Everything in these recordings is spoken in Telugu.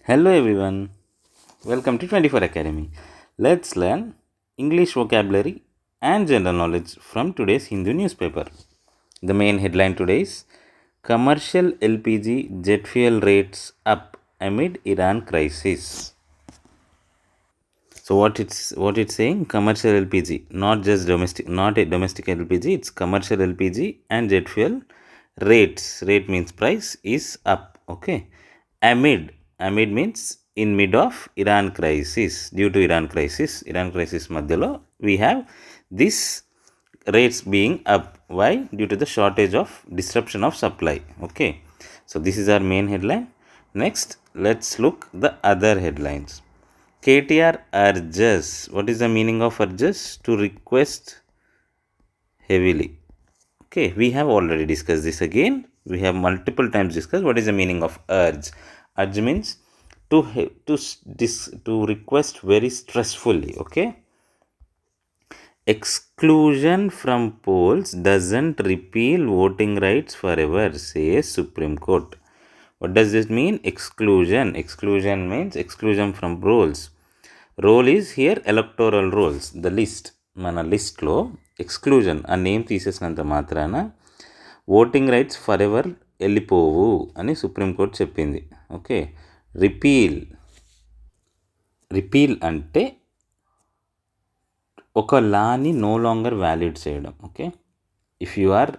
Hello everyone, welcome to 24 Academy. Let's learn English vocabulary and general knowledge from today's Hindu newspaper. The main headline today is Commercial LPG jet fuel rates up amid Iran crisis. So what it's saying, commercial LPG, not just domestic, not a domestic LPG, it's commercial LPG and jet fuel rates. Rate means price is up. Okay. Amid means in mid of Iran crisis. Due to Iran crisis madhyalo we have this rates being up. Why? Due to the shortage of disruption of supply. Okay. So this is our main headline. Next, let's look the other headlines. KTR urges. What is the meaning of urges? To request heavily. Okay, we have already discussed this again. We have multiple times discussed what is the meaning of urge. Urge means to request very stressfully. Okay. Exclusion from polls doesn't repeal voting rights forever, says Supreme Court. What does this mean? Exclusion. Exclusion means exclusion from rolls. Roll is here electoral rolls, the list. మన లిస్ట్లో ఎక్స్క్లూజన్ ఆ నేమ్ తీసేసినంత మాత్రాన ఓటింగ్ రైట్స్ ఫర్ ఎవర్ వెళ్ళిపోవు అని సుప్రీంకోర్టు చెప్పింది. ఓకే. రిపీల్ అంటే ఒక లాని నో లాంగర్ వ్యాలిడ్ చేయడం. ఓకే. ఇఫ్ యు ఆర్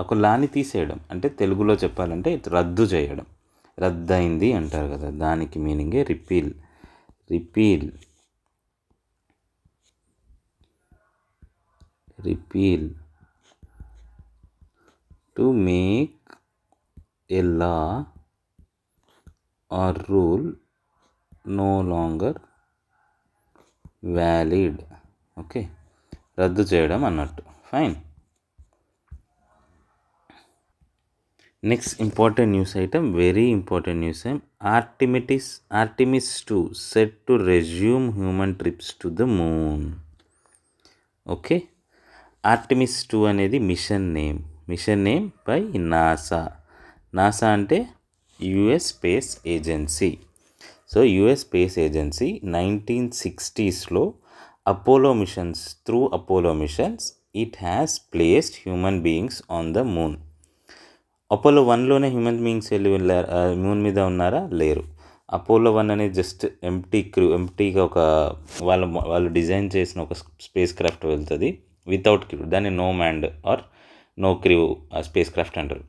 ఒక లాని తీసేయడం అంటే తెలుగులో చెప్పాలంటే రద్దు చేయడం, రద్దయింది అంటారు కదా, దానికి మీనింగే repeal. To make a law or rule no longer valid. Okay, రద్దు చేయడం అన్నట్టు. Fine. Next important news item, very important news item. Artemis 2 set to resume human trips to the moon. Okay. Artemis 2 అనేది మిషన్ నేమ్ బై నాసా అంటే US space agency. So US space agency 1960s Apollo missions it has placed human beings on the moon. Apollo 1లోనే హ్యూమన్ బీయింగ్స్ వెళ్ళారు, మూన్ మీద ఉన్నారా? లేరు. అపోలో 1 అనేది జస్ట్ ఎంప్టీగా ఒక వాళ్ళు డిజైన్ చేసిన ఒక స్పేస్ క్రాఫ్ట్ వెళ్తుంది వితౌట్ క్రూ. దాన్ని no manned or no crew spacecraft అంటారు.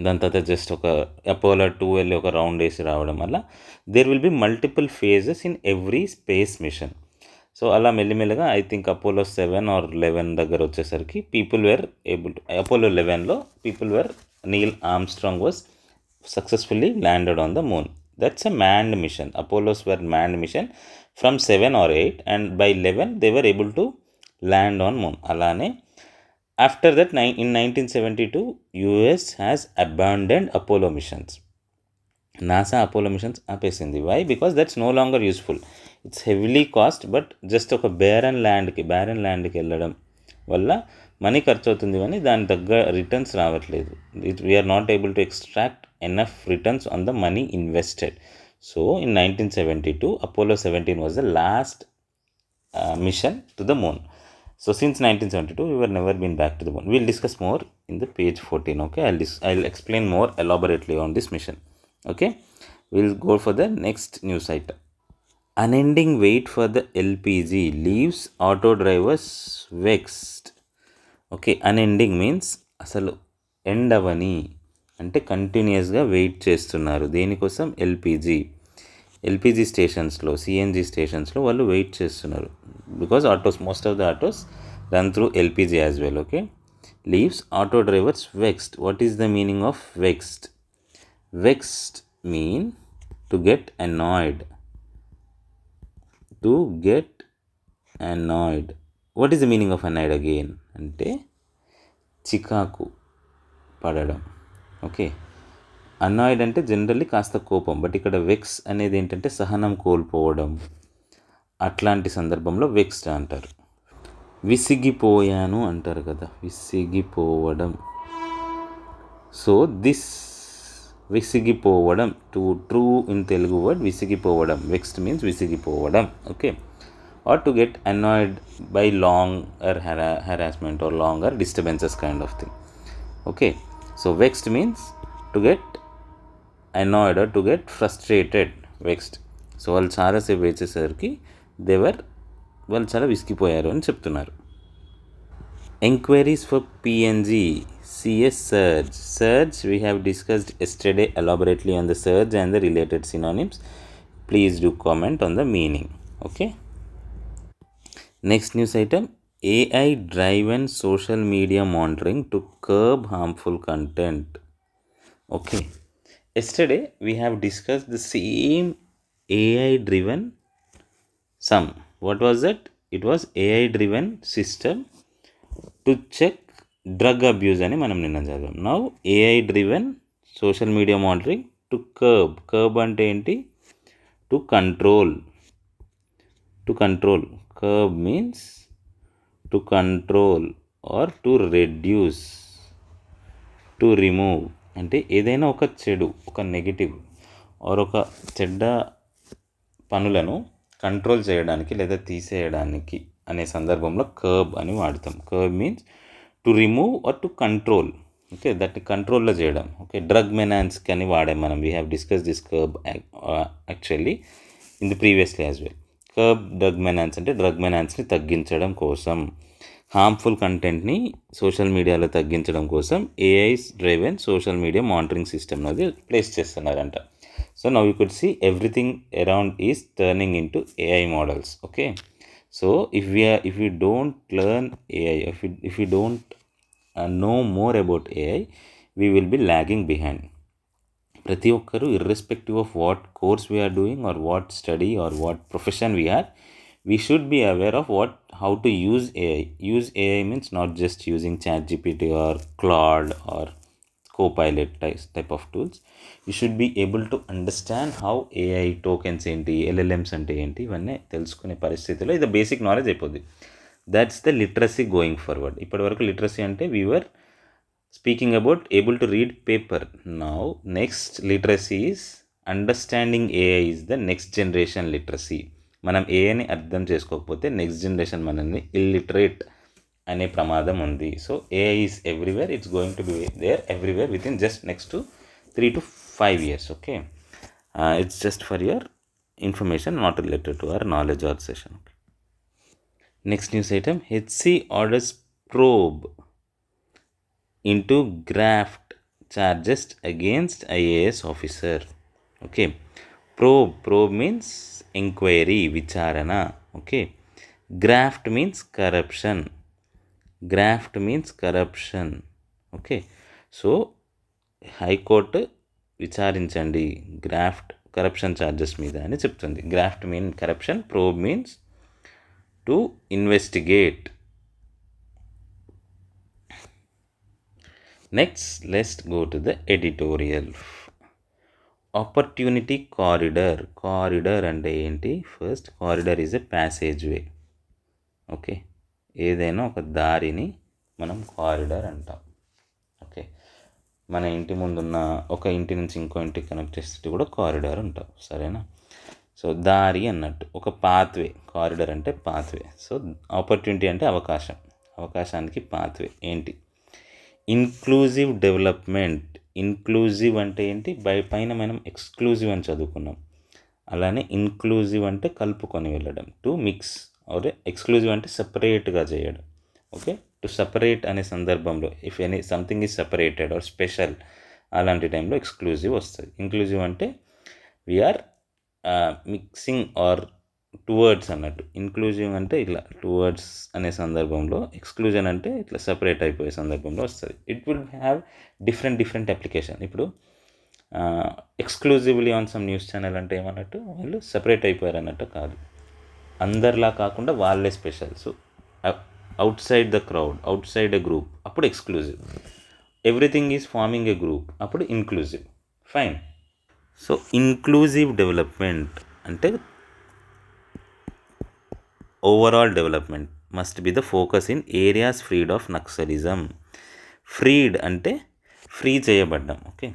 దాని తర్వాత జస్ట్ ఒక అపోలో 2 వెళ్ళి ఒక రౌండ్ వేసి రావడం వల్ల there will be multiple phases in every space mission. So అలా మెల్లిమెల్లగా ఐ థింక్ అపోలో 7 or 11 దగ్గర వచ్చేసరికి people were able to, Apollo 11లో people were Neil Armstrong was successfully landed on the moon. That's a manned mission. Apollos were manned mission from 7 or 8 and by 11 they were able to land on moon. Alane after that in 1972 US has abandoned Apollo missions. NASA Apollo missions ఆపేసింది. Why? Because that's no longer useful. It's heavily cost, but just ఒక barren landకి వెళ్ళడం వల్ల మనీ ఖర్చు అవుతుంది కానీ దాని తగ్గ రిటర్న్స్ రావట్లేదు. We're not able to extract enough returns on the money invested. So in 1972 Apollo 17 was the last mission to the moon. So since 1972 we were never been back to the moon. We'll discuss more in the page 14. Okay, I'll explain more elaborately on this mission. Okay, we'll go for the next news item. Unending wait for the LPG leaves auto drivers vexed. Okay. Unending means అసలు ఎండ్ అవని అంటే కంటిన్యూస్గా వెయిట్ చేస్తున్నారు. దేనికోసం? ఎల్పిజి స్టేషన్స్లో, సిఎన్జి స్టేషన్స్లో వాళ్ళు వెయిట్ చేస్తున్నారు. Because most of the autos run through LPG as well. Okay. Leaves auto drivers vexed. What is the meaning of vexed? Vexed mean to get annoyed. What is the meaning of annoyed again? అంటే చికాకు పడడం. ఓకే. అనాయిడ్ అంటే జనరల్లీ కాస్త కోపం, బట్ ఇక్కడ వెక్స్ అనేది ఏంటంటే సహనం కోల్పోవడం. అట్లాంటి సందర్భంలో వెక్స్డ్ అంటారు. విసిగిపోయాను అంటారు కదా, విసిగిపోవడం. సో దిస్ విసిగిపోవడం. To true in Telugu word విసిగిపోవడం. వెక్స్డ్ మీన్స్ విసిగిపోవడం. Okay, or to get annoyed by long or harassment or long or disturbances kind of thing. Okay, so vexed means to get annoyed or to get frustrated. Vexed. So వాళ్ళు చాలాసేపు వేసేసరికి వాళ్ళు చాలా విసిగిపోయారు అని చెప్తున్నారు. Enquiries for PNG, CS surge. Surge, we have discussed yesterday elaborately on the surge and the related synonyms. Please do comment on the meaning. Okay. Next news item, AI driven social media monitoring to curb harmful content. Okay. Yesterday we have discussed the same AI driven sum. What was that? It was AI driven system to check drug abuse అని మనం నిన్న చదివాం. Now AI driven social media monitoring to curb అంటే ఏంటి? To control. Curb means to control or to reduce, to remove. అంటే ఏదైనా ఒక చెడు, ఒక నెగిటివ్ ఆర్ ఒక చెడ్డ పనులను కంట్రోల్ చేయడానికి లేదా తీసేయడానికి అనే సందర్భంలో కర్బ్ అని వాడతాం. Curb means to remove or to control. Okay, దట్ని కంట్రోల్లో చేయడం. ఓకే, డ్రగ్ మెనాన్స్కి అని వాడాం మనం. We have discuss this curb actually in the previously as well. Curb drug menace అంటే డ్రగ్ మెనాన్స్ని తగ్గించడం కోసం, హార్మ్ఫుల్ కంటెంట్ని సోషల్ మీడియాలో తగ్గించడం కోసం AI driven social media monitoring system అనేది ప్లేస్ చేస్తున్నారంట. So now you could see everything around is turning in to AI models. Okay, so if we don't learn AI, if we don't know more about AI, we will be lagging behind. ప్రతి ఒక్కరు irrespective of what course we are doing or what study or what profession we are, we should be aware of how to use AI. Use AI means not just using ChatGPT or Claude or Copilot type of tools. You should be able to understand how AI tokens ఏంటి, LLMs అంటే ఏంటి, ఇవన్నీ తెలుసుకునే పరిస్థితిలో ఇది బేసిక్ నాలెడ్జ్ అయిపోద్ది. That's the literacy going forward. ఇప్పటి వరకు లిటరసీ అంటే we're speaking about able to read paper. Now next literacy is understanding AI is the next generation literacy. మనం ఏఐని అర్థం చేసుకోకపోతే నెక్స్ట్ జనరేషన్ మనల్ని ఇల్లిటరేట్ అనే ప్రమాదం ఉంది. So AI is everywhere, it's going to be there everywhere with in just next 3 to 5 years. Okay, it's just for your information, not related to our knowledge or session. Okay. Next news item, HC orders probe into graft charges against IAS officer. Okay, probe means inquiry, vicharana. Okay, graft means corruption. Okay, so high court విచారించండి గ్రాఫ్ట్ కరప్షన్ ఛార్జెస్ మీద అని చెప్తుంది. Graft mean corruption, probe means to investigate. Next let's go to the editorial. Opportunity corridor అంటే ఏంటి? First, corridor is a passage way. Okay, ఏదైనా ఒక దారిని మనం కారిడార్ అంటాం. ఓకే, మన ఇంటి ముందున్న ఒక ఇంటి నుంచి ఇంకో ఇంటికి కనెక్ట్ చేస్తే కూడా కారిడార్ ఉంటాం. సరేనా? సో దారి అన్నట్టు, ఒక పాత్వే. కారిడార్ అంటే పాత్వే. సో ఆపర్చునిటీ అంటే అవకాశానికి పాత్వే ఏంటి? Inclusive development. ఇన్క్లూజివ్ అంటే ఏంటి? పైన మనం ఎక్స్క్లూజివ్ అని చదువుకున్నాం. అలానే ఇన్క్లూజివ్ అంటే కలుపుకొని వెళ్ళడం, టు మిక్స్. అదే ఎక్స్క్లూజివ్ అంటే సపరేట్గా చేయడం. ఓకే, టు సపరేట్ అనే సందర్భంలో if any something is separated or special, అలాంటి టైంలో ఎక్స్క్లూజివ్ వస్తుంది. ఇంక్లూజివ్ అంటే వీఆర్ మిక్సింగ్ ఆర్ టువర్డ్స్ అన్నట్టు. ఇన్క్లూజివ్ అంటే ఇట్లా టువర్డ్స్ అనే సందర్భంలో, ఎక్స్క్లూజన్ అంటే ఇట్లా సపరేట్ అయిపోయే సందర్భంలో వస్తుంది. It will have different application. ఇప్పుడు exclusively on some news channel అంటే ఏమన్నట్టు, వాళ్ళు సపరేట్ అయిపోయారు అన్నట్టు కాదు, అందరిలా కాకుండా వాళ్ళే special. So outside the crowd, outside a group, అప్పుడు exclusive. Everything is forming a group, అప్పుడు inclusive. Fine. So inclusive development అంటే overall development must be the focus in areas freed of Naxalism. Freed అంటే ఫ్రీ చేయబడ్డం. Okay,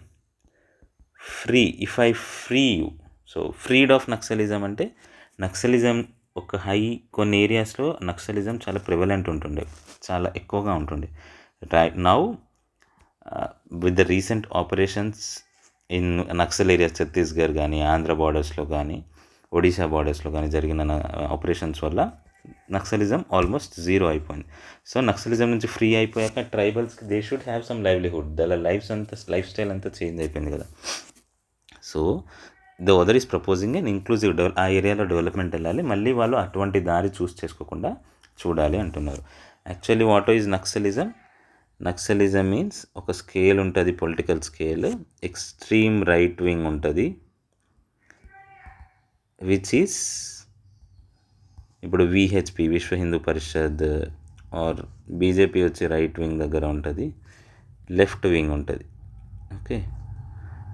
free, if I free you. So freed of Naxalism అంటే నక్సలిజం ఒక కొన్ని ఏరియాస్లో నక్సలిజం చాలా ప్రివలెంట్ ఉంటుండే, చాలా ఎక్కువగా ఉంటుండే. Right now with the recent operations in Naxal areas, Chhattisgarh కానీ, ఆంధ్ర బార్డర్స్లో కానీ, ఒడిశా బార్డర్స్లో కానీ జరిగిన ఆపరేషన్స్ వల్ల నక్సలిజం ఆల్మోస్ట్ జీరో అయిపోయింది. సో నక్సలిజం నుంచి ఫ్రీ అయిపోయాక ట్రైబల్స్కి they should have some livelihood, వాళ్ళ లైఫ్ స్టైల్ అంతా చేంజ్ అయిపోయింది కదా. So the other is proposing and inclusive ఆ ఏరియాలో డెవలప్మెంట్ వెళ్ళాలి, మళ్ళీ వాళ్ళు అటువంటి దారి చేసుకోకుండా చూడాలి అంటున్నారు. Actually what is naxalism? Naxalism means ఒక స్కేల్ ఉంటుంది, political scale. Extreme right wing ఉంటుంది, విచ్ ఈస్ ఇప్పుడు విహెచ్పి, విశ్వ హిందూ పరిషత్, ఆర్ బీజేపీ వచ్చి రైట్ వింగ్ దగ్గర ఉంటుంది, లెఫ్ట్ వింగ్ ఉంటుంది. ఓకే,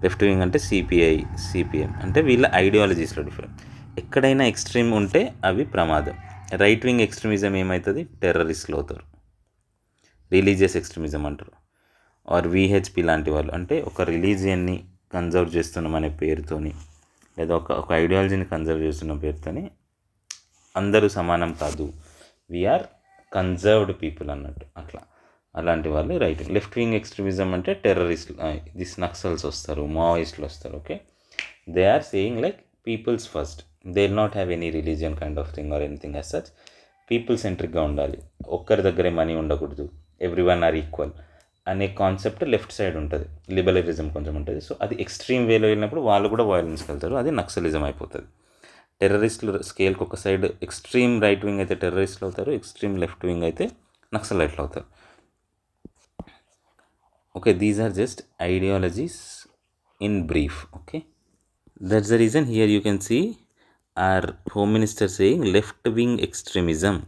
లెఫ్ట్ వింగ్ అంటే సిపిఐ, సిపిఎం అంటే వీళ్ళ ఐడియాలజీస్లో డిఫరెంట్. ఎక్కడైనా ఎక్స్ట్రీమ్ ఉంటే అవి ప్రమాదం. రైట్ వింగ్ ఎక్స్ట్రీమిజం ఏమవుతుంది? టెర్రరిస్ట్లు అవుతారు, రిలీజియస్ ఎక్స్ట్రీమిజం అంటారు. ఆర్ విహెచ్పి లాంటి వాళ్ళు అంటే ఒక రిలీజియన్ని కన్జర్వ్ చేస్తున్నాం అనే పేరుతోని, లేదా ఒక ఐడియాలజీని కన్జర్వ్ చేస్తున్న పేరుతోని అందరూ సమానం కాదు, వీఆర్ కన్జర్వ్డ్ పీపుల్ అన్నట్టు, అట్లా అలాంటి వాళ్ళు రైట్. లెఫ్ట్ వింగ్ ఎక్స్ట్రీమిజం అంటే టెర్రరిస్ట్లు, దిస్ నక్సల్స్ వస్తారు, మావోయిస్టులు వస్తారు. Okay, they are saying like peoples first, they will not have any religion kind of thing or anything as such. People సెంట్రిక్గా ఉండాలి, ఒక్కరి దగ్గరే మనీ ఉండకూడదు, ఎవ్రీ వన్ ఆర్ ఈక్వల్ అనే కాన్సెప్ట్ లెఫ్ట్ సైడ్ ఉంటుంది, లిబరలిజం కొంచెం ఉంటుంది. సో అది ఎక్స్ట్రీమ్ వేలో వెళ్ళినప్పుడు వాళ్ళు కూడా వైలెన్స్కి వెళ్తారు, అది నక్సలిజం అయిపోతుంది. టెర్రరిస్టులు స్కేల్కి ఒక సైడ్ ఎక్స్ట్రీమ్ రైట్ వింగ్ అయితే టెర్రరిస్టులు అవుతారు, ఎక్స్ట్రీమ్ లెఫ్ట్ వింగ్ అయితే నక్సలైట్లు అవుతారు. Okay, these are just ideologies in brief. Okay, that's the reason here you can see our home minister saying left wing extremism.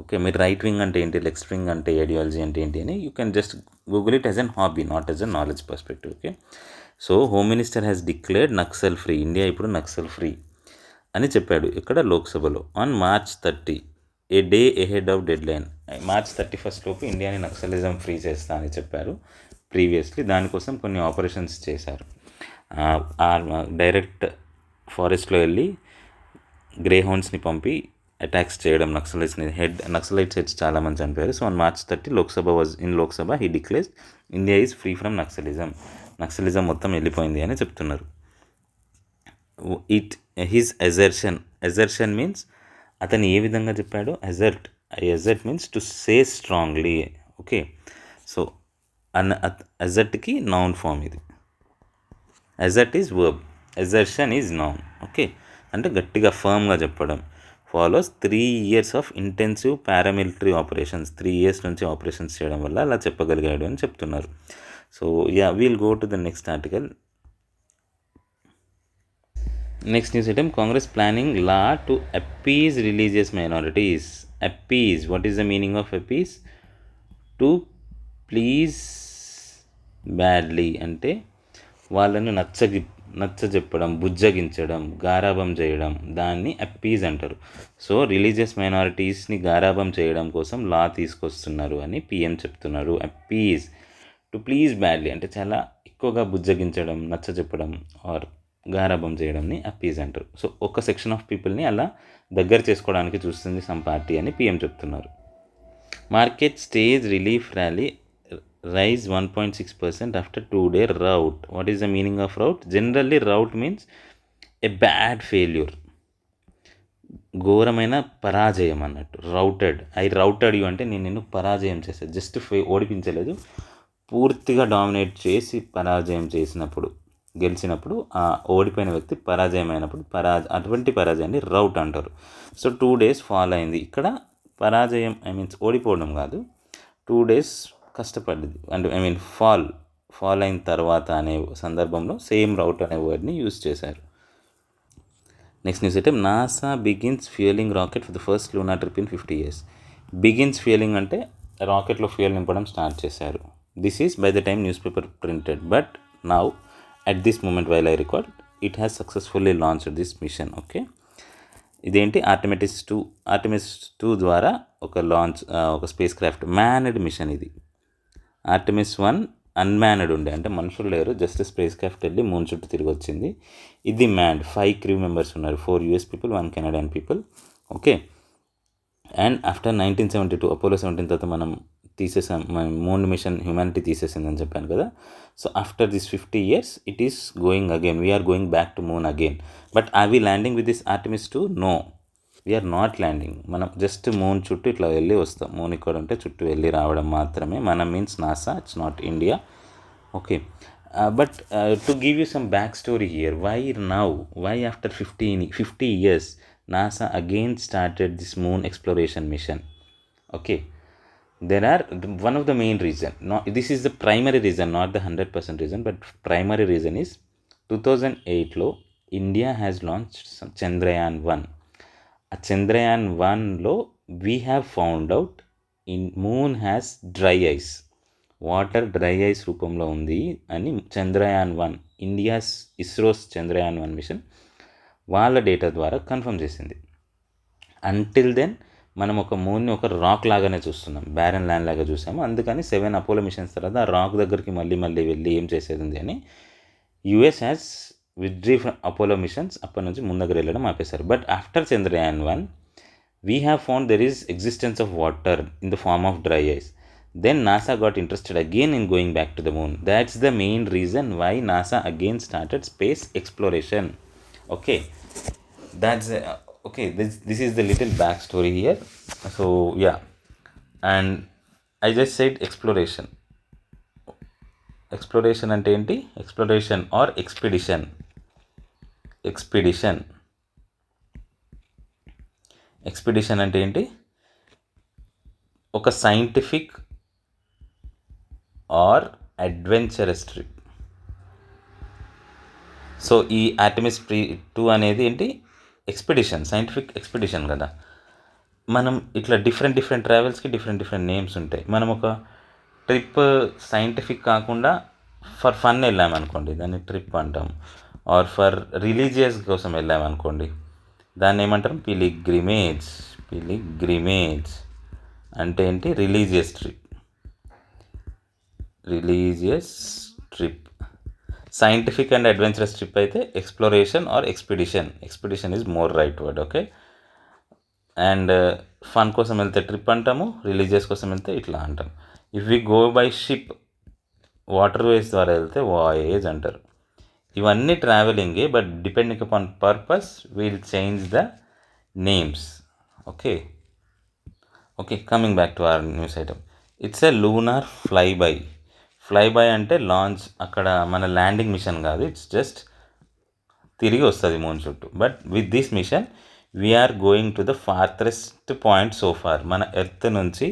Okay, మీరు రైట్ వింగ్ అంటే ఏంటి, లెఫ్ట్ వింగ్ అంటే ఐడియాలజీ అంటే ఏంటి అని you can just Google it as an hobby, not as a knowledge perspective. Okay, so home minister has declared Naxal free, India ఇప్పుడు నక్సల్ ఫ్రీ అని చెప్పాడు ఇక్కడ లోక్సభలో. On March 30, A day ahead of dead line, March 31 లోపు ఇండియాని నక్సలిజం ఫ్రీ చేస్తా అని చెప్పారు ప్రీవియస్లీ. దానికోసం కొన్ని ఆపరేషన్స్ చేశారు. డైరెక్ట్ ఫారెస్ట్లో వెళ్ళి గ్రే హౌండ్స్ని పంపి అటాక్స్ చేయడం, నక్సలైట్స్ హెడ్స్ చాలామంది చనిపోయారు. So on March 30 Lok Sabha he declares India is free from naxalism మొత్తం వెళ్ళిపోయింది అని చెప్తున్నారు. హిజ్ అజర్షన్ మీన్స్ అతను ఏ విధంగా చెప్పాడు, assert means to say strongly. Okay, so అజర్ట్కి నౌన్ ఫామ్ ఇది, assert is verb, assertion is noun. Okay, అంటే గట్టిగా ఫర్మ్గా చెప్పడం. Follows 3 years of intensive paramilitary operations, 3 years నుంచి ఆపరేషన్స్ చేయడం వల్ల అలా చెప్పగలిగాడు అని చెప్తున్నారు. So yeah, we'll go to the next article. Next news item, Congress planning law to appease religious minorities. Appease, what is the meaning of appease? To please badly అంటే వాళ్ళను నచ్చజెప్పడం, బుజ్జగించడం, గారాబం చేయడం, దాన్ని అప్పీజ్ అంటారు. సో రిలీజియస్ మైనారిటీస్ని గారాబం చేయడం కోసం లా తీసుకొస్తున్నారు అని పిఎం చెప్తున్నారు. అప్పీజ్, టు ప్లీజ్ బ్యాడ్లీ అంటే చాలా ఎక్కువగా బుజ్జగించడం, నచ్చజెప్పడం ఆర్ గారాబం చేయడంని అప్పీజ్ అంటారు. సో ఒక సెక్షన్ ఆఫ్ పీపుల్ని అలా దగ్గర చేసుకోవడానికి చూస్తుంది సమ్ పార్టీ అని పిఎం చెప్తున్నారు. Market stage relief rally rise 1.6% after 2-day rout. What is the meaning of rout? Generally rout means a bad failure, ఘోరమైన పరాజయం అన్నట్టు. రౌటెడ్ యూ అంటే నేను నిన్ను పరాజయం చేశాను, జస్ట్ ఓడిపించలేదు, పూర్తిగా డామినేట్ చేసి పరాజయం చేసినప్పుడు, గెలిచినప్పుడు ఆ ఓడిపోయిన వ్యక్తి పరాజయం అయినప్పుడు అటువంటి పరాజయాన్ని రౌట్ అంటారు. సో 2 days ఫాల్ అయింది. ఇక్కడ పరాజయం మీన్స్ ఓడిపోవడం కాదు, 2 days కష్టపడింది అంటే ఫాల్ అయిన తర్వాత అనే సందర్భంలో సేమ్ రౌట్ అనే వర్డ్ని యూజ్ చేశారు. నెక్స్ట్ న్యూస్ అయితే NASA begins fuelling rocket for the first lunar trip in 50 years. Begins fuelling అంటే రాకెట్లో ఫ్యూయల్ నింపడం స్టార్ట్ చేశారు. This is by the time news paper printed, but now at this moment while I record, it has successfully launched this mission. Okay, ఇదేంటి, ఆర్టెమిస్ 2 ద్వారా ఒక స్పేస్ క్రాఫ్ట్ మ్యాన్డ్ మిషన్. ఇది ఆర్టెమిస్ 1 అన్మ్యాన్డ్ ఉండే, అంటే మనుషులు లేరు, జస్ట్ స్పేస్ క్రాఫ్ట్ వెళ్ళి మూన్ చుట్టూ తిరిగి వచ్చింది. ఇది మ్యాన్డ్, 5 క్రూ మెంబర్స్ ఉన్నారు, 4 US people, 1 Canadian people. Okay. And after 1972 Apollo 17 తర్వాత మనం తీసేసాం, మన మూన్ మిషన్ హ్యుమానిటీ తీసేసిందని చెప్పాను కదా. So after this 50 years it is going again, we're going back to moon again. But are we landing with this Artemis 2? No, we're not landing. మనం జస్ట్ మూన్ చుట్టూ ఇట్లా వెళ్ళి వస్తాం. మూన్ ఇక్కడ ఉంటే చుట్టూ వెళ్ళి రావడం మాత్రమే. మనం means NASA, it's not India. Okay. But to give you some back story here, why now, why after 50 years NASA again started this moon exploration mission. Okay, there are one of the main reason, this is the primary reason, not the 100% reason, but primary reason is 2008 లో ఇండియా హ్యాస్ లాంచ్ చంద్రయాన్ 1. ఆ చంద్రయాన్ 1లో we have found out in moon has dry ice, water dry ice రూపంలో ఉంది అని చంద్రయాన్ 1, ఇండియాస్ ఇస్రోస్ చంద్రయాన్ 1 మిషన్ వాళ్ళ డేటా ద్వారా కన్ఫర్మ్ చేసింది. అంటిల్ దెన్ మనం ఒక మూన్ని ఒక రాక్ లాగానే చూస్తున్నాం, బ్యారన్ ల్యాండ్ లాగా చూసాము. అందుకని 7 అపోలో మిషన్స్ తర్వాత ఆ రాక్ దగ్గరికి మళ్ళీ వెళ్ళి ఏం చేసేది ఉంది అని US has withdrew from Apollo missions. అప్పటి నుంచి ముందర వెళ్ళడం ఆపేశారు. But after Chandrayaan 1 we have found there is existence of water in the form of dry ice. Then NASA got interested again in going back to the moon. That's the main reason why NASA again started space exploration. Okay, that's okay. This is the little backstory here. So yeah, and I just said exploration. Exploration అంటే ఏంటి? Exploration or expedition. Expedition అంటే ఏంటి? ఒక scientific or adventurous trip. So ఈ ఆర్టెమిస్ 2 అనేది ఏంటి? ఎక్స్పెడిషన్, సైంటిఫిక్ ఎక్స్పెడిషన్ కదా. మనం ఇట్లా డిఫరెంట్ ట్రావెల్స్కి డిఫరెంట్ నేమ్స్ ఉంటాయి. మనం ఒక ట్రిప్ సైంటిఫిక్ కాకుండా ఫర్ ఫన్ వెళ్ళామనుకోండి, దాన్ని ట్రిప్ అంటాం. ఆర్ ఫర్ రిలీజియస్ కోసం వెళ్ళామనుకోండి, దాన్ని ఏమంటారు? పిలిగ్రిమేజ్ అంటే ఏంటి? Religious trip. Scientific and adventurous trip అయితే exploration or expedition is more right word. Okay. And fun కోసం వెళ్తే ట్రిప్ అంటాము, రిలీజియస్ కోసం వెళ్తే ఇట్లా అంటాం. If we go by ship, water ways ద్వారా వెళ్తే వాయేజ్ అంటారు. ఇవన్నీ ట్రావెలింగే, but depending upon purpose will change the names. Okay, coming back to our news item. It's a lunar fly by అంటే లాంచ్, అక్కడ మన ల్యాండింగ్ మిషన్ కాదు, ఇట్స్ జస్ట్ తిరిగి వస్తుంది మూన్ చుట్టూ. But with this mission we're going to the farthest point so far. మన ఎర్త్ నుంచి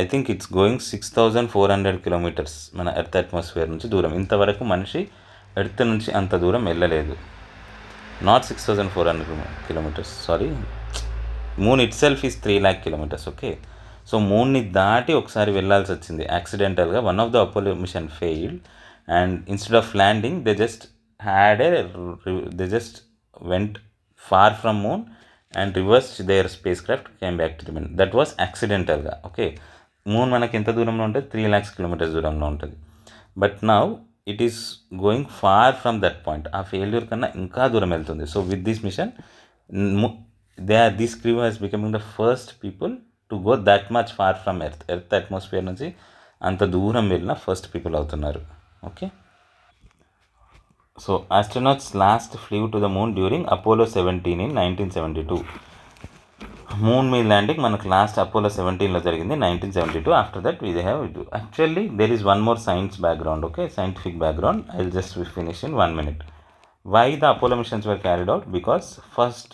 I think it's going 6400 kilometers మన ఎర్త్ అట్మాస్ఫియర్ నుంచి దూరం. ఇంతవరకు మనిషి ఎర్త్ నుంచి అంత దూరం వెళ్ళలేదు. Not 6400 kilometers, sorry, moon itself is 3 lakh kilometers. Okay. So మూన్ని దాటి ఒకసారి వెళ్ళాల్సి వచ్చింది యాక్సిడెంటల్గా. One of the Apollo mission failed and instead of landing they just went far from moon and reversed their spacecraft came back to the moon. That was యాక్సిడెంటల్గా. ఓకే. మూన్ మనకి ఎంత దూరంలో ఉంటుంది? 3 lakhs kilometers దూరంలో ఉంటుంది. But now it is going far from that point. ఆ ఫెయిల్యూర్ కన్నా ఇంకా దూరం వెళ్తుంది. So with this mission this crew has becoming the first people to go that much far from earth atmosphere నుంచి అంత దూరం వెళ్ళిన ఫస్ట్ పీపుల్ అవుతున్నారు. Okay. So astronauts last flew to the moon during Apollo 17 in 1972. Moon మీద ల్యాండింగ్ మనకు లాస్ట్ అపోలో 17లో జరిగింది, 1972. After that we have actually there is one more science background. Okay, scientific background. I will just finish in 1 minute. Why the Apollo missions were carried out? Because first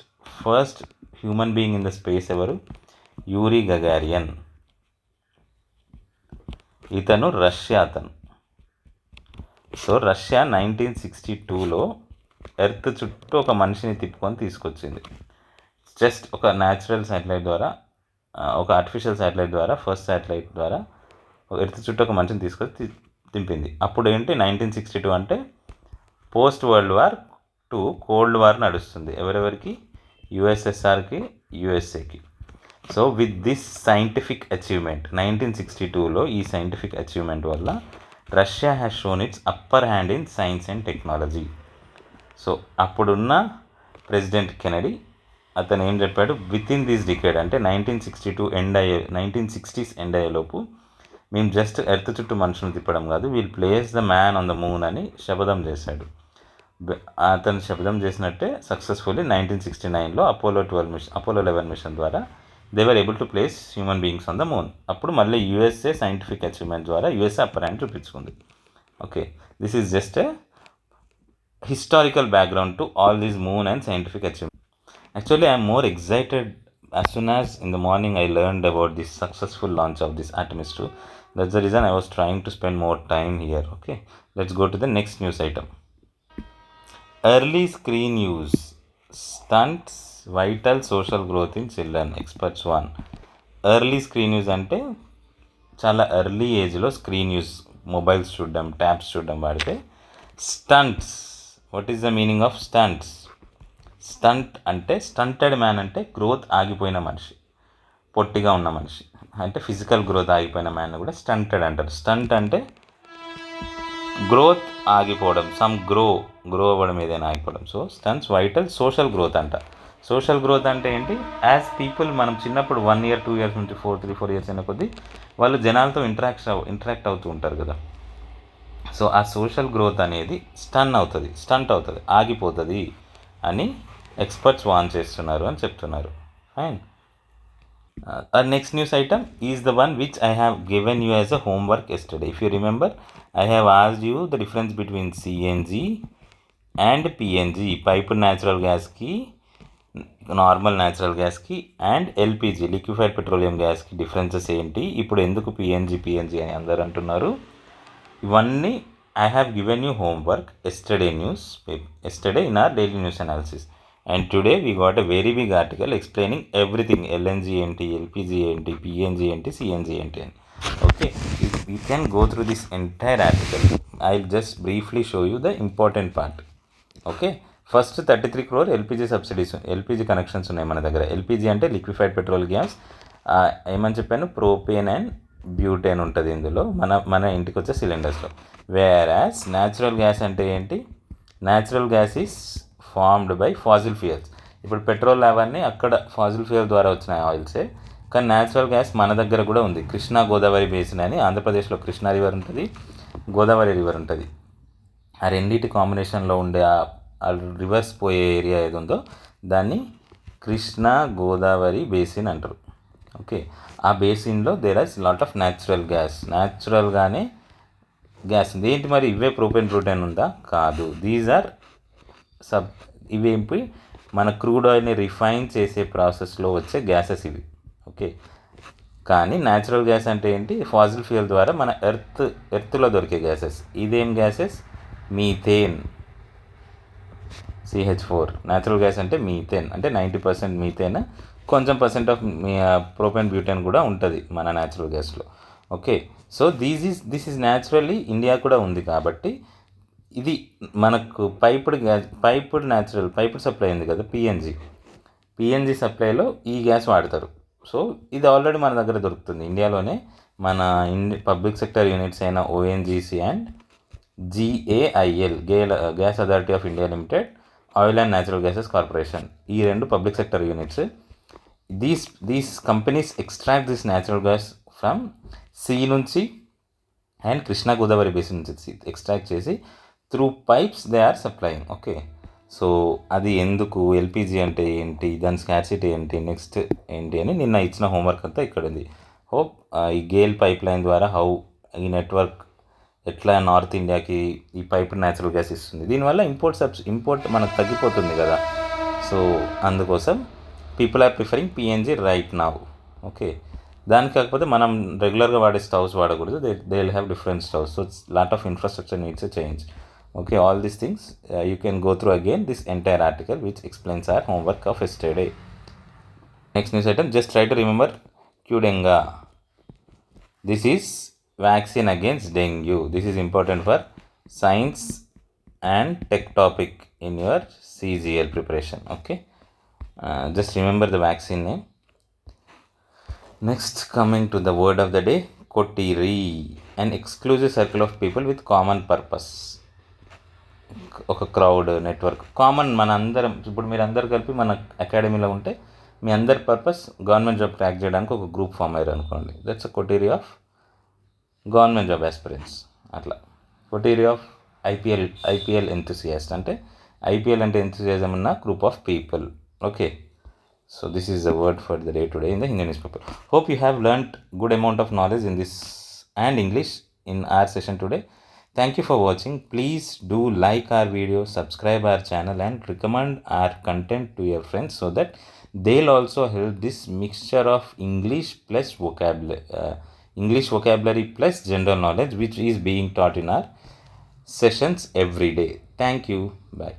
human being in the space ఎవరు? Yuri Gagarin. ఇతను రష్యా. సో రష్యా 1962లో ఎర్త్ చుట్టూ ఒక మనిషిని తిప్పుకొని తీసుకొచ్చింది. జస్ట్ ఒక న్యాచురల్ శాటిలైట్ ద్వారా, ఒక ఆర్టిఫిషియల్ శాటిలైట్ ద్వారా, ఫస్ట్ శాటిలైట్ ద్వారా ఎర్త్ చుట్టూ ఒక మనిషిని తీసుకొచ్చి తింపింది. అప్పుడు ఏంటి 1962 అంటే post world war 2 cold war నడుస్తుంది. ఎవరెవరికి? యుఎస్ఎస్ఆర్కి, యుఎస్ఏకి. So with this scientific achievement 1962లో ఈ సైంటిఫిక్ అచీవ్మెంట్ వల్ల Russia has shown its upper hand in science and technology. So అప్పుడున్న ప్రెసిడెంట్ కెనడీ అతను ఏం చెప్పాడు, విత్ ఇన్ దిస్ డికేడ్ అంటే 1960s ఎండ్ అయ్యేలోపు మేము జస్ట్ ఎర్త్ చుట్టూ మనుషులను తిప్పడం కాదు, we'll place the man on the moon అని శపథం చేశాడు. అతను శపథం చేసినట్టే సక్సెస్ఫుల్లీ 1969లో అపోలో 11 మిషన్ ద్వారా they were able to place human beings on the moon. అప్పుడు మళ్ళీ యూఎస్ఏ సైంటిఫిక్ అచీవ్మెంట్ ద్వారా యూఎస్ఏ అప్పర్ హ్యాండ్ చూపించుకుంది. Okay, this is just a historical background to all these moon and scientific achievements. Actually, I am more excited as soon as in the morning I learned about this successful launch of this Artemis 2. That's the reason I was trying to spend more time here. Okay, let's go to the next news item. Early screen use stunts vital social growth in children, experts warn. Early screen use అంటే చాలా ఎర్లీ ఏజ్లో స్క్రీన్ యూజ్, మొబైల్స్ చూడడం, ట్యాబ్స్ చూడడం వాడితే stunts. What is the meaning of stunts? Stunt అంటే స్టంటెడ్ మ్యాన్ అంటే గ్రోత్ ఆగిపోయిన మనిషి, పొట్టిగా ఉన్న మనిషి అంటే ఫిజికల్ గ్రోత్ ఆగిపోయిన మ్యాన్ కూడా స్టంటెడ్ అంటారు. స్టంట్ అంటే గ్రోత్ ఆగిపోవడం, సమ్ గ్రో అవ్వడం, ఏదైనా ఆగిపోవడం. So stunts vital social growth అంట. సోషల్ గ్రోత్ అంటే ఏంటి? యాజ్ పీపుల్ మనం చిన్నప్పుడు 1 year 2 years నుంచి 4 years అయిన కొద్దీ వాళ్ళు జనాలతో ఇంటరాక్ట్ అవుతూ ఉంటారు కదా. సో ఆ సోషల్ గ్రోత్ అనేది స్టంట్ అవుతుంది, ఆగిపోతుంది అని ఎక్స్పర్ట్స్ వార్న్ చేస్తున్నారు అని చెప్తున్నారు. Fine. Next news item is the one which I have given you as a homework yesterday. If you remember, I have asked you the difference between CNG and PNG, piped natural గ్యాస్కి, నార్మల్ న్యాచురల్ గ్యాస్కి, అండ్ ఎల్పిజి లిక్విఫైడ్ పెట్రోలియం గ్యాస్కి డిఫరెన్సెస్ ఏంటి, ఇప్పుడు ఎందుకు పిఎన్జి అని అందరు అంటున్నారు. ఇవన్నీ I have given you homework yesterday in our daily news analysis, and today we got a very big article explaining everything, LNG ఏంటి, ఎల్పిజి ఏంటి, పిఎన్జి ఏంటి, సిఎన్జి ఏంటి అని. Okay, you can go through this entire article. I will just briefly show you the important part. Okay, first 33 crore LPG subsidies, LPG connections ఉన్నాయి మన దగ్గర. ఎల్పిజి అంటే లిక్విఫైడ్ పెట్రోల్ గ్యాస్. ఏమని చెప్పాను, ప్రోపేన్ అండ్ బ్యూటేన్ ఉంటుంది ఇందులో, మన ఇంటికి వచ్చే సిలిండర్స్లో. వేరాస్ న్యాచురల్ గ్యాస్ అంటే ఏంటి? Natural gas is formed by fossil fuels. ఇప్పుడు పెట్రోల్ అవన్నీ అక్కడ ఫాజిల్ ఫ్యూయల్ ద్వారా వచ్చిన ఆయిల్సే, కానీ న్యాచురల్ గ్యాస్ మన దగ్గర కూడా ఉంది. కృష్ణా గోదావరి బేసిన్ అని ఆంధ్రప్రదేశ్లో కృష్ణా రివర్ ఉంటుంది, గోదావరి రివర్ ఉంటుంది. ఆ రెండింటి కాంబినేషన్లో ఉండే ఆ రివర్స్ పోయే ఏరియా ఏది ఉందో దాన్ని కృష్ణా గోదావరి బేసిన్ అంటారు. ఓకే, ఆ బేసిన్లో there are lot of natural gas. న్యాచురల్గానే గ్యాస్ ఉంది. ఏంటి మరి ఇవే ప్రోపేన్ ఉందా? కాదు. దీస్ ఆర్ ఇవేంటి మన క్రూడ్ ఆయిల్ని రిఫైన్ చేసే ప్రాసెస్లో వచ్చే గ్యాసెస్ ఇవి. ఓకే, కానీ న్యాచురల్ గ్యాస్ అంటే ఏంటి? ఫాజిల్ ఫ్యూయల్ ద్వారా మన ఎర్త్లో దొరికే గ్యాసెస్. ఇదేం gases? Methane, CH4. Natural gas అంటే మీథేన్, అంటే 90% మీథేన్, కొంచెం % ఆఫ్ ప్రోపేన్ బ్యూటేన్ కూడా ఉంటుంది మన న్యాచురల్ గ్యాస్లో. Okay, so this is naturally India కూడా ఉంది కాబట్టి ఇది మనకు పైప్డ్ సప్లై ఉంది కదా, పిఎన్జి సప్లైలో ఈ గ్యాస్ వాడతారు. సో ఇది ఆల్రెడీ మన దగ్గర దొరుకుతుంది ఇండియాలోనే. మన పబ్లిక్ సెక్టర్ యూనిట్స్ అయిన ONGC and GAIL, gas authority of India limited, oil and natural gases corporation, ఈ 2 public sector units. These companies extract this natural gas from sea నుంచి అండ్ కృష్ణా గోదావరి బేసిన్ నుంచి ఎక్స్ట్రాక్ట్ చేసి through pipes they are supplying. Okay, so అది ఎందుకు, ఎల్పిజి అంటే ఏంటి, దాని స్కార్సిటీ ఏంటి, నెక్స్ట్ ఏంటి అని నిన్న ఇచ్చిన హోంవర్క్ అంతా ఇక్కడ ఉంది. హోప్ ఈ గేల్ పైప్ లైన్ ద్వారా ఈ నెట్వర్క్ ఎట్లా నార్త్ ఇండియాకి ఈ పైప్ న్యాచురల్ గ్యాస్ ఇస్తుంది. దీనివల్ల ఇంపోర్ట్ మనకు తగ్గిపోతుంది కదా. సో అందుకోసం people are preferring PNG right now. Okay, దానికి కాకపోతే మనం రెగ్యులర్గా వాడే స్టవ్స్ వాడకూడదు. They will have different stoves. So lot of infrastructure needs a change. Okay, all these things you can go through again this entire article which explains our homework of yesterday. Next news item, just try to remember Qdenga. This is vaccine against dengue. This is important for science and tech topic in your CGL preparation. Okay, just remember the vaccine name. Next, coming to the word of the day, కొటీరి, an exclusive circle of people with common purpose. ఒక క్రౌడ్ నెట్వర్క్ కామన్ మన అందరం, ఇప్పుడు మీరు అందరు కలిపి మన అకాడమీలో ఉంటే మీ అందరి పర్పస్ గవర్నమెంట్ జాబ్ క్రాక్ చేయడానికి ఒక గ్రూప్ ఫామ్ అయ్యారు అనుకోండి, that's a coterie of government job aspirants. అట్లా కొటీరి ఆఫ్ ఐపీఎల్ ఎంతూసియాస్ట్ అంటే ఐపీఎల్ అంటే ఎంతూసియాజం ఉన్న group of people. Okay, so this is the word for the day today in the Hindi newspaper. Hope you have learnt good amount of knowledge in this and English in our session today. Thank you for watching. Please do like our video, subscribe our channel and recommend our content to your friends so that they'll also help this mixture of English plus vocabulary plus general knowledge which is being taught in our sessions every day. Thank you. Bye.